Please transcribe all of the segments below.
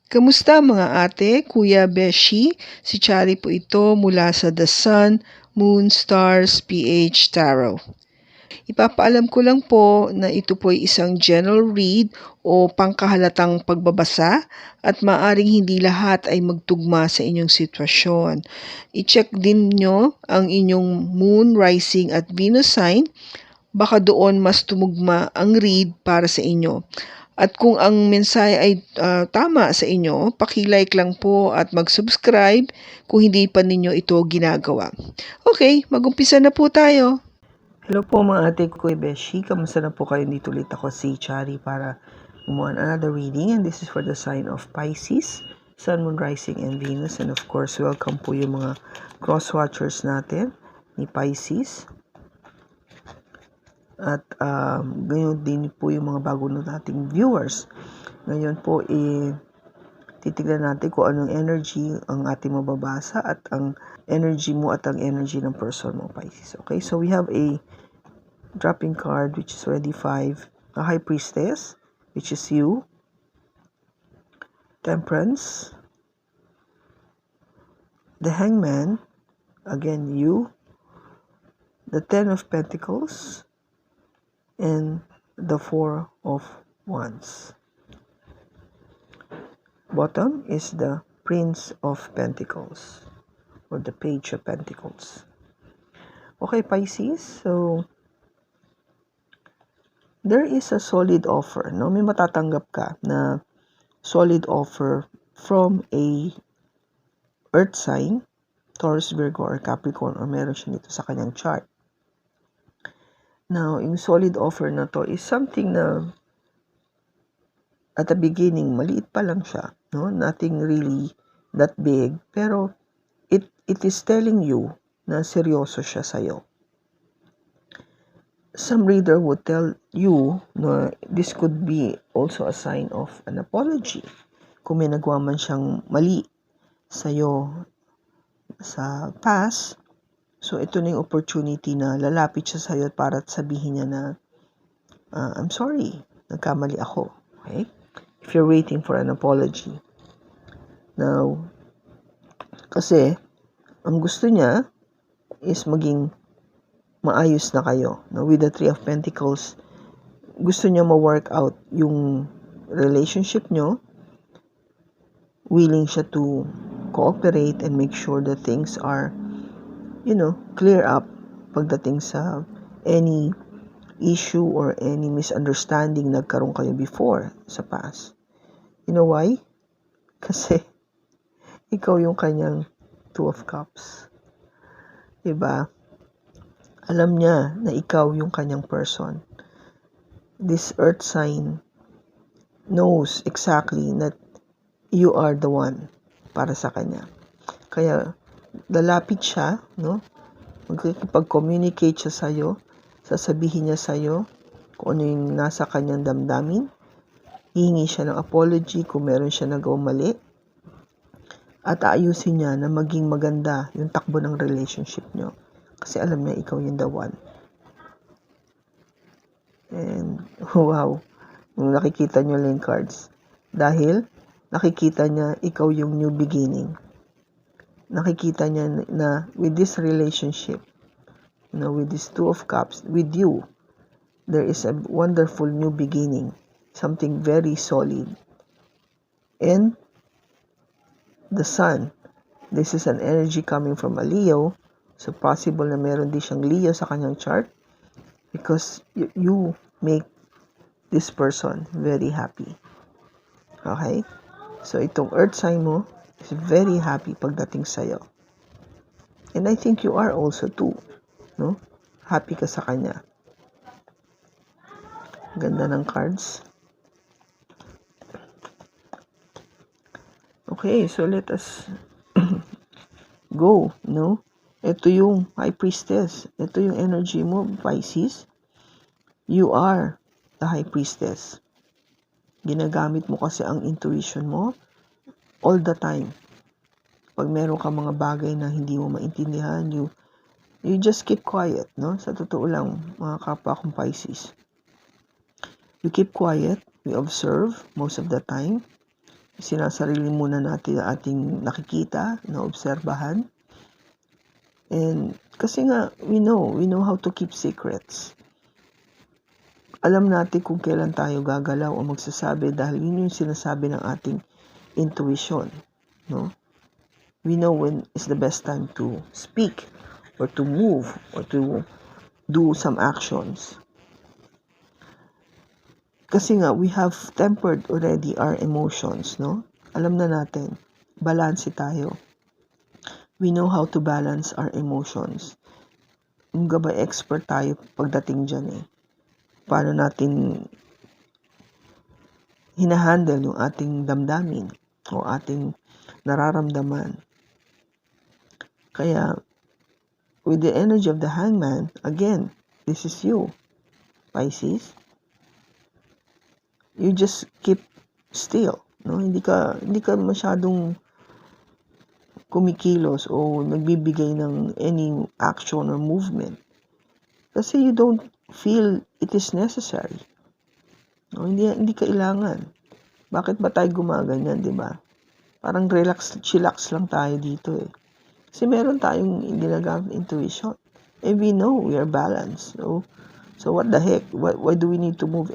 Kamusta mga ate, kuya, beshi? Si Chari po ito mula sa The Sun, Moon, Stars, PH Tarot. Ipapaalam ko lang po na ito po ay isang general read o pangkahalatang pagbabasa at maaring hindi lahat ay magtugma sa inyong sitwasyon. I-check din nyo ang inyong Moon, Rising at Venus sign. Baka doon mas tumugma ang read para sa inyo. At kung ang mensahe ay tama sa inyo, paki-like lang po at mag-subscribe kung hindi pa ninyo ito ginagawa. Okay, mag-umpisa na po tayo. Hello po mga ate ko, Beshi. Kamusta na po kayo? Dito ulit ako si Chari para gumawa ng another reading. And this is for the sign of Pisces, Sun, Moon, Rising, and Venus. And of course, welcome po yung mga cross-watchers natin ni Pisces. At ganyan din po yung mga bago nating viewers. Ngayon po, titignan natin kung anong energy ang ating mababasa at ang energy mo at ang energy ng person mo, Pisces. Okay, so we have a dropping card which is already 5. A High Priestess, which is you. Temperance. The Hangman, again you. The Ten of Pentacles. And the Four of Wands. Bottom is the Prince of Pentacles or the Page of Pentacles. Okay, Pisces, so there is a solid offer, no? May matatanggap ka na solid offer from a earth sign, Taurus, Virgo, or Capricorn, or meron siya nito sa kanyang chart. Now, yung solid offer na to is something na at the beginning, maliit pa lang siya, no? Nothing really that big, pero it is telling you na seryoso siya sa'yo. Some reader would tell you na this could be also a sign of an apology. Kung may nagawa man siyang mali sa'yo sa past, so ito na yung opportunity na lalapit siya sa'yo para sabihin niya na, I'm sorry, nagkamali ako. Okay? If you're waiting for an apology. Now, kasi, ang gusto niya is maging maayos na kayo. Now, with the Three of Pentacles, gusto niya ma-work out yung relationship nyo. Willing siya to cooperate and make sure that things are, clear up pagdating sa any issue or any misunderstanding nagkaroon kayo before sa past. You know why? Kasi ikaw yung kanyang Two of Cups. Diba? Alam niya na ikaw yung kanyang person. This earth sign knows exactly that you are the one para sa kanya. Kaya lalapit siya, no? Magkikipag-communicate siya sa'yo, sasabihin niya sa'yo kung ano yung nasa kanyang damdamin, hihingi siya ng apology kung meron siya nagawang mali, at aayusin niya na maging maganda yung takbo ng relationship niyo. Kasi alam niya ikaw yung the one. And wow, nakikita niyo lang cards. Dahil nakikita niya ikaw yung new beginning. Nakikita niya na with this relationship, with this Two of Cups, with you, there is a wonderful new beginning. Something very solid. And the Sun, this is an energy coming from a Leo. So possible na meron din siyang Leo sa kanyang chart. Because you make this person very happy. Okay? So itong earth sign mo is very happy pagdating sa'yo. And I think you are also too. No? Happy ka sa kanya. Ganda ng cards. Okay, so let us go, no? Ito yung High Priestess. Ito yung energy mo, Pisces. You are the High Priestess. Ginagamit mo kasi ang intuition mo all the time. Pag meron ka mga bagay na hindi mo maintindihan, you just keep quiet, no? Sa totoo lang, mga kapwa kong Pisces. You keep quiet, you observe most of the time, sinasarili muna natin ang ating nakikita, naobserbahan. And kasi nga, we know how to keep secrets. Alam natin kung kailan tayo gagalaw o magsasabi dahil yun yung sinasabi ng ating intuition, no? We know when is the best time to speak or to move or to do some actions. Kasi nga, we have tempered already our emotions, no? Alam na natin, balanse tayo. We know how to balance our emotions. Yung gabay expert tayo pagdating dyan eh. Paano natin hinahandle yung ating damdamin o ating nararamdaman. Kaya, with the energy of the hangman, again, this is you, Pisces. You just keep still, no? Hindi ka masyadong kumikilos o nagbibigay ng any action or movement. Kasi you don't feel it is necessary. No, hindi kailangan. Bakit ba tayo gumaganyan, di ba? Parang chillax lang tayo dito eh. Kasi meron tayong ginagamit intuition. And we know we are balanced. So what the heck? Why do we need to move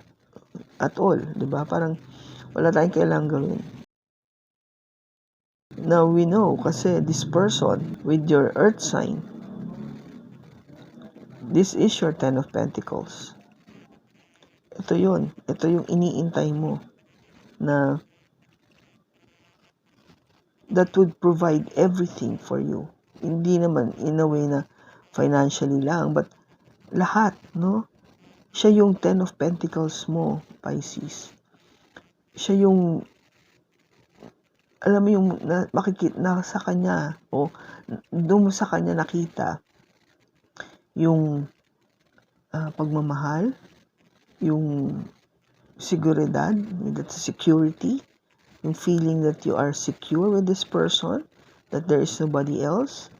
at all? Di ba? Parang wala tayong kailangan gawin. Now we know kasi this person with your earth sign, this is your Ten of Pentacles. Ito yun. Ito yung iniintay mo na that would provide everything for you. Hindi naman in a way na financially lang, but lahat, no? Siya yung Ten of Pentacles mo, Pisces. Siya yung, alam mo yung makikita na sa kanya, o doon mo sa kanya nakita yung pagmamahal, yung seguridad, that's security, yung feeling that you are secure with this person, that there is nobody else,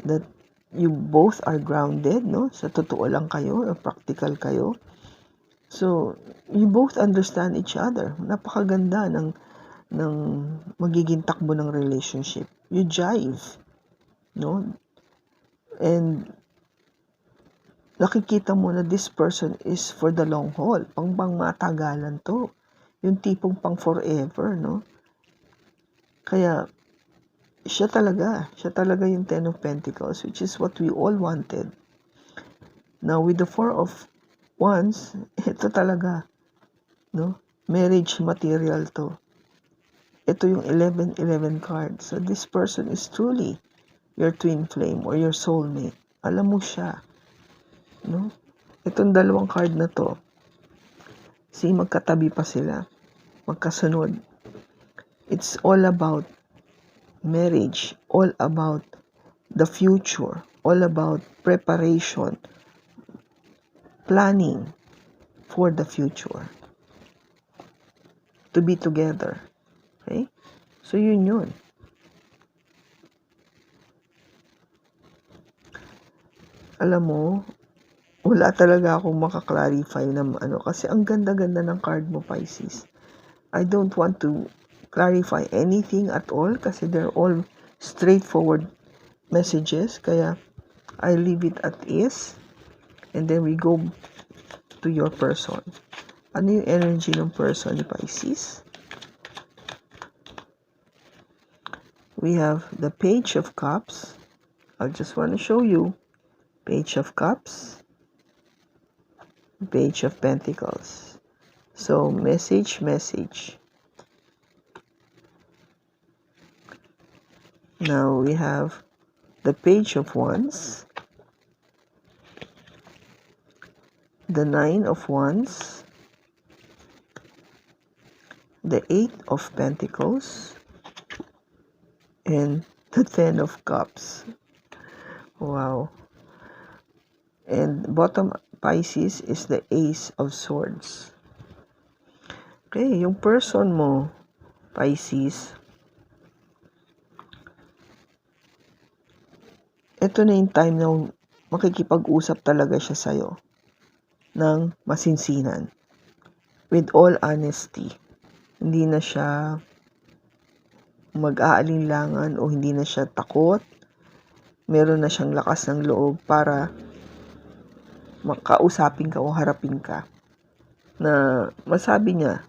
that you both are grounded, no? Sa totoo lang kayo, practical kayo. So, you both understand each other. Napakaganda ng magiging takbo ng relationship. You jive, no? And nakikita mo na this person is for the long haul. Pang matagalan to. Yung tipong pang forever, no? Kaya, siya talaga yung Ten of Pentacles, which is what we all wanted. Now, with the Four of Wands, ito talaga, no? Marriage material to. Ito yung 11-11 card. So, this person is truly your twin flame or your soulmate. Alam mo siya, no? Itong dalawang card na to, magkatabi pa sila, magkasunod. It's all about marriage, all about the future, all about preparation, planning for the future. To be together. Okay? So, yun. Alam mo, wala talaga akong makaklarify na kasi ang ganda-ganda ng card mo, Pisces. I don't want to clarify anything at all kasi they're all straightforward messages. Kaya, I leave it at ease. And then we go to your person. Ano yung energy ng person ni Pisces? We have the Page of Cups. I just want to show you. Page of Cups. Page of Pentacles. So, message. Now, we have the Page of Wands. The Nine of Wands. The Eight of Pentacles. And the Ten of Cups. Wow. And bottom Pisces is the Ace of Swords. Okay, yung person mo, Pisces, ito na yung time na makikipag-usap talaga siya sa'yo ng masinsinan. With all honesty. Hindi na siya mag-aalinlangan o hindi na siya takot. Meron na siyang lakas ng loob para makausapin ka o harapin ka. Na masabi niya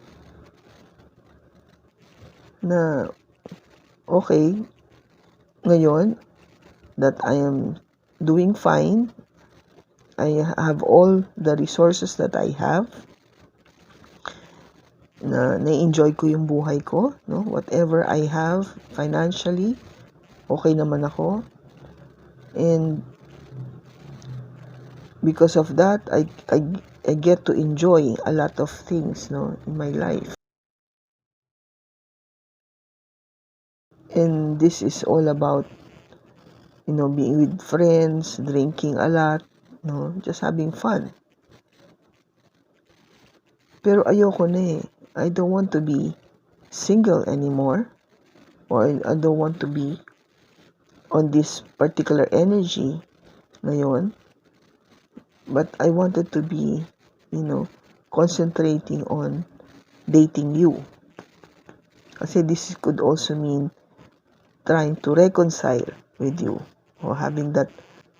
na okay, ngayon that I am doing fine, I have all the resources that I have, na na-enjoy ko yung buhay ko, no? Whatever I have financially, okay naman ako. And because of that, I get to enjoy a lot of things, no, in my life. And this is all about, being with friends, drinking a lot, no, just having fun. Pero ayoko na eh. I don't want to be single anymore, or I don't want to be on this particular energy ngayon. But I wanted to be, concentrating on dating you. Kasi this could also mean trying to reconcile with you or having that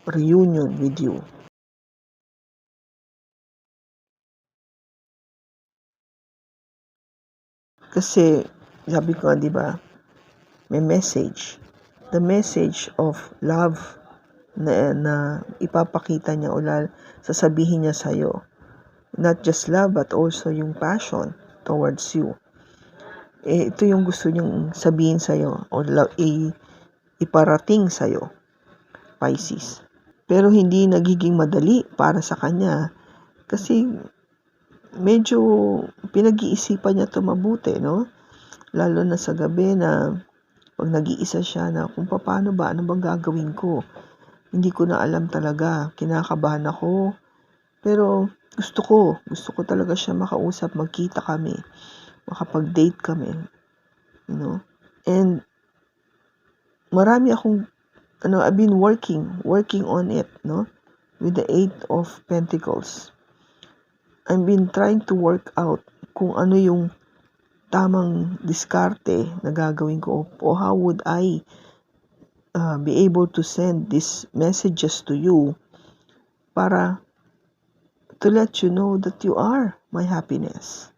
reunion with you. Kasi, sabi ko, di ba, may message. The message of love na ipapakita niya o sasabihin niya sa'yo. Not just love, but also yung passion towards you. Ito yung gusto niyang sabihin sa'yo o iparating sa'yo, Pisces. Pero hindi nagiging madali para sa kanya kasi medyo pinag-iisipan niya ito mabuti, no? Lalo na sa gabi na pag nag-iisa siya na kung paano ba, ano bang gagawin ko. Hindi ko na alam talaga, kinakabahan ako. Pero gusto ko talaga siya makausap, magkita kami, makapag-date kami, And marami akong I've been working on it, no? With the 8 of Pentacles. I've been trying to work out kung ano yung tamang diskarte na gagawin ko o how would I be able to send these messages to you para to let you know that you are my happiness.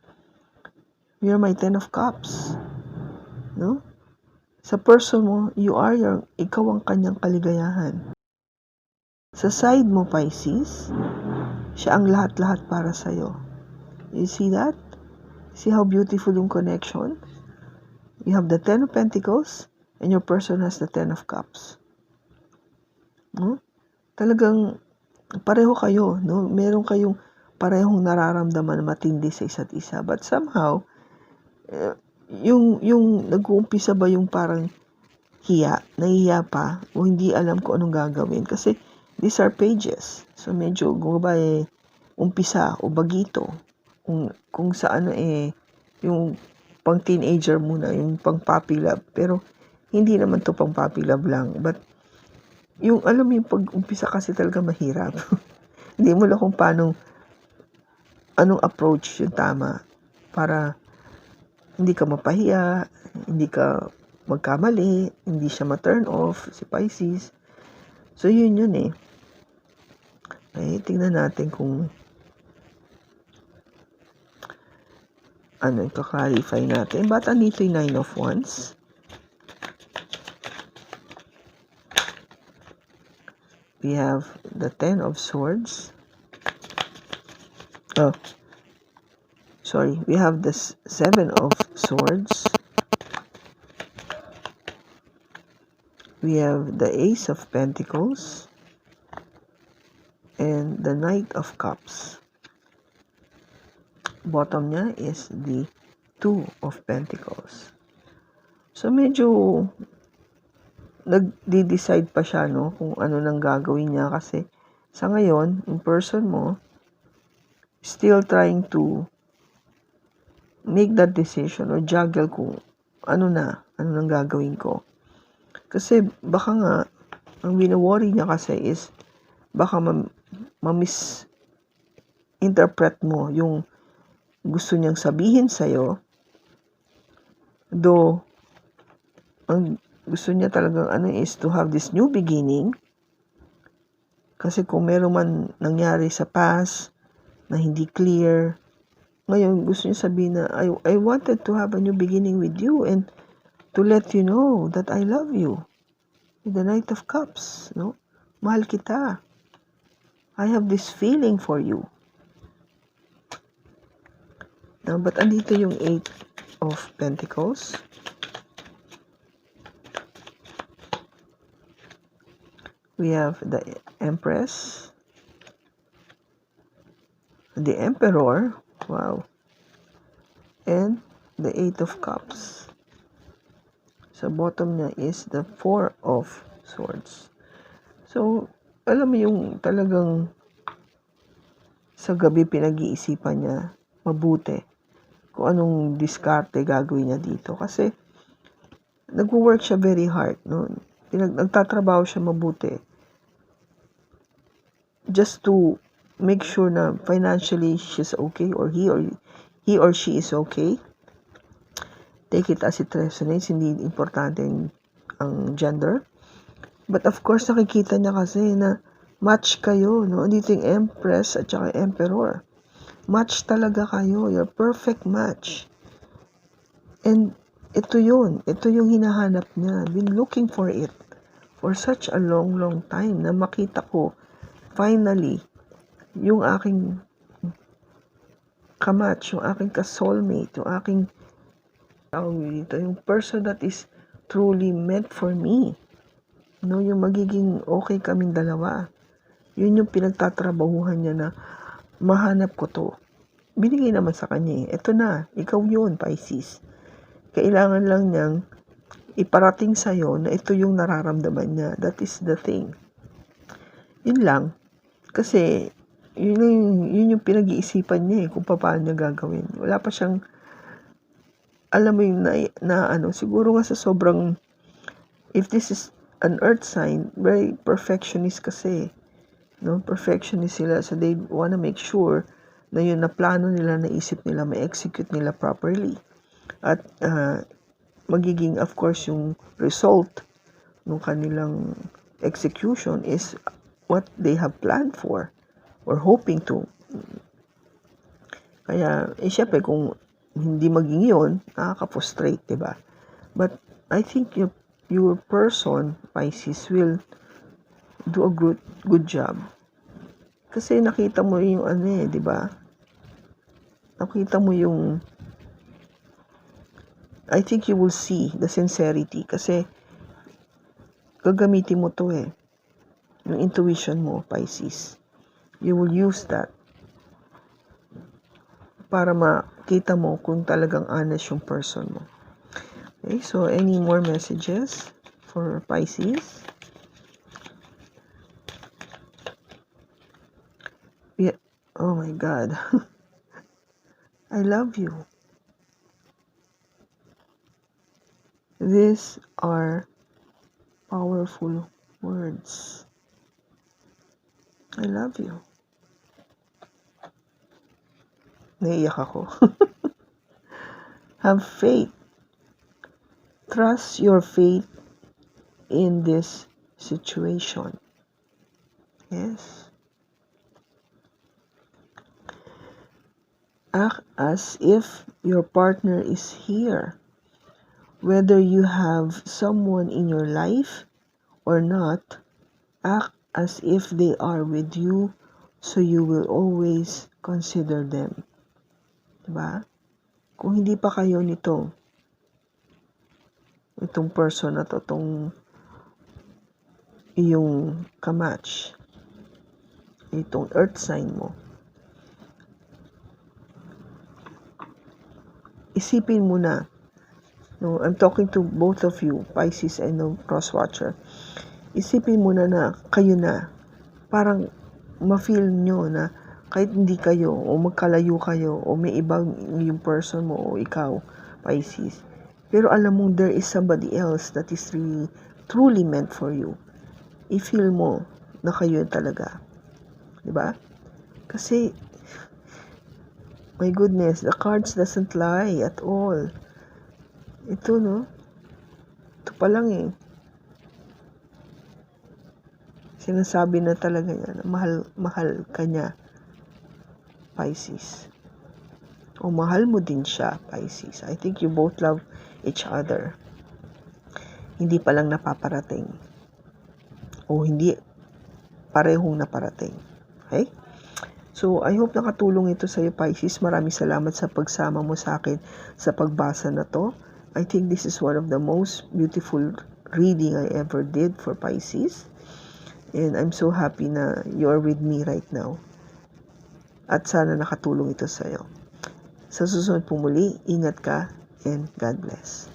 You're my 10 of Cups. No? Sa person mo, ikaw ang kanyang kaligayahan. Sa side mo, Pisces, siya ang lahat-lahat para sa'yo. You see that? See how beautiful yung connection? You have the 10 of Pentacles and your person has the 10 of Cups. No? Talagang pareho kayo, no? Meron kayong parehong nararamdaman na matindi sa isa't isa. But somehow, yung nag-uumpisa ba yung parang nahihiya pa o hindi alam ko anong gagawin kasi these are pages. So medyo umpisa o bagito kung sa yung pang teenager muna, yung pang puppy love. Pero hindi naman to pang puppy love lang. But yung alam mo yung pag-umpisa kasi talaga mahirap. Hindi mo lang kung anong approach yung tama para hindi ka mapahiya, hindi ka magkamali, hindi siya ma-turn off, si Pisces. So, yun eh. Ay, tingnan natin kung ito, clarify natin. Ba't andito yung 9 of Wands? We have the 10 of Swords. We have the 7 of Swords. We have the Ace of Pentacles and the Knight of Cups. Bottom niya is the 2 of Pentacles. So medyo nagde-decide pa siya, no, kung ano nang gagawin niya kasi sa ngayon, in person mo, still trying to make that decision or juggle kung ano nang gagawin ko. Kasi baka nga, ang wino-worry niya kasi is baka ma-misinterpret mo yung gusto niyang sabihin sa'yo. Though, ang gusto niya talagang is to have this new beginning. Kasi kung meron man nangyari sa past na hindi clear, ngayon gusto niya sabihin na I wanted to have a new beginning with you and to let you know that I love you. With the Knight of Cups, no? Mahal kita. I have this feeling for you. Now, but andito yung 8 of Pentacles. We have the Empress, the Emperor, wow, and the 8 of Cups. Sa bottom niya is the 4 of Swords. So, alam mo yung talagang sa gabi pinag-iisipan niya mabuti kung anong diskarte gagawin niya dito. Kasi nag-work siya very hard. No? Nagtatrabaho siya mabuti just to make sure na financially she's okay or he or she is okay. Take it as it resonates. Hindi importante ang gender. But of course, nakikita niya kasi na match kayo. No? Andito yung Empress at saka Emperor. Match talaga kayo. You're perfect match. And ito yun. Ito yung hinahanap niya. Been looking for it for such a long time na makita ko finally yung aking kamatch, yung aking ka-soulmate, yung aking yung person that is truly meant for me. No, yung magiging okay kaming dalawa. Yun yung pinagtatrabahuhan niya na mahanap ko to. Binigay naman sa kanya. Ito na, ikaw yun, Pisces. Kailangan lang niyang iparating sa'yo na ito yung nararamdaman niya. That is the thing. Yun lang. Kasi, yun yung pinag-iisipan niya kung paano niya gagawin. Wala pa siyang, alam mo yung siguro nga sa sobrang, if this is an earth sign, very perfectionist kasi. No? Perfectionist sila. So, they wanna make sure na yun na plano nila, naisip nila, ma-execute nila properly. At, magiging, of course, yung result ng kanilang execution is what they have planned for or hoping to. Kaya, syempre, kung hindi maging yun, nakaka-frustrate, diba? But, I think your person, Pisces, will do a good job. Kasi nakita mo yung diba? Nakita mo yung I think you will see the sincerity kasi gagamitin mo to yung intuition mo, Pisces. You will use that para makita mo kung talagang honest yung person mo. Okay, so any more messages for Pisces? Yeah. Oh my God. I love you. These are powerful words. I love you. Naiiyak ako. Have faith. Trust your faith in this situation. Yes. Act as if your partner is here. Whether you have someone in your life or not, act as if they are with you so you will always consider them. Diba? Kung hindi pa kayo itong person na to, itong iyong kamatch, itong earth sign mo, isipin mo na, no, I'm talking to both of you, Pisces and Crosswatcher, isipin mo na kayo na, parang ma-feel nyo na kahit hindi kayo o magkalayo kayo o may ibang yung person mo o ikaw, Pisces, pero alam mo there is somebody else that is really truly meant for you. I-feel mo na kayo talaga. Diba? Kasi my goodness, the cards doesn't lie at all. Ito, no? Ito pa lang eh. Sinasabi na talaga niya na mahal ka niya, Pisces. O mahal mo din siya, Pisces. I think you both love each other. Hindi pa lang napaparating. O hindi parehong naparating. Okay? So, I hope nakatulong ito sa iyo, Pisces. Maraming salamat sa pagsama mo sa akin sa pagbasa na to. I think this is one of the most beautiful reading I ever did for Pisces. And I'm so happy na you are with me right now. At sana nakatulong ito sa iyo. Sa susunod po muli, ingat ka and God bless.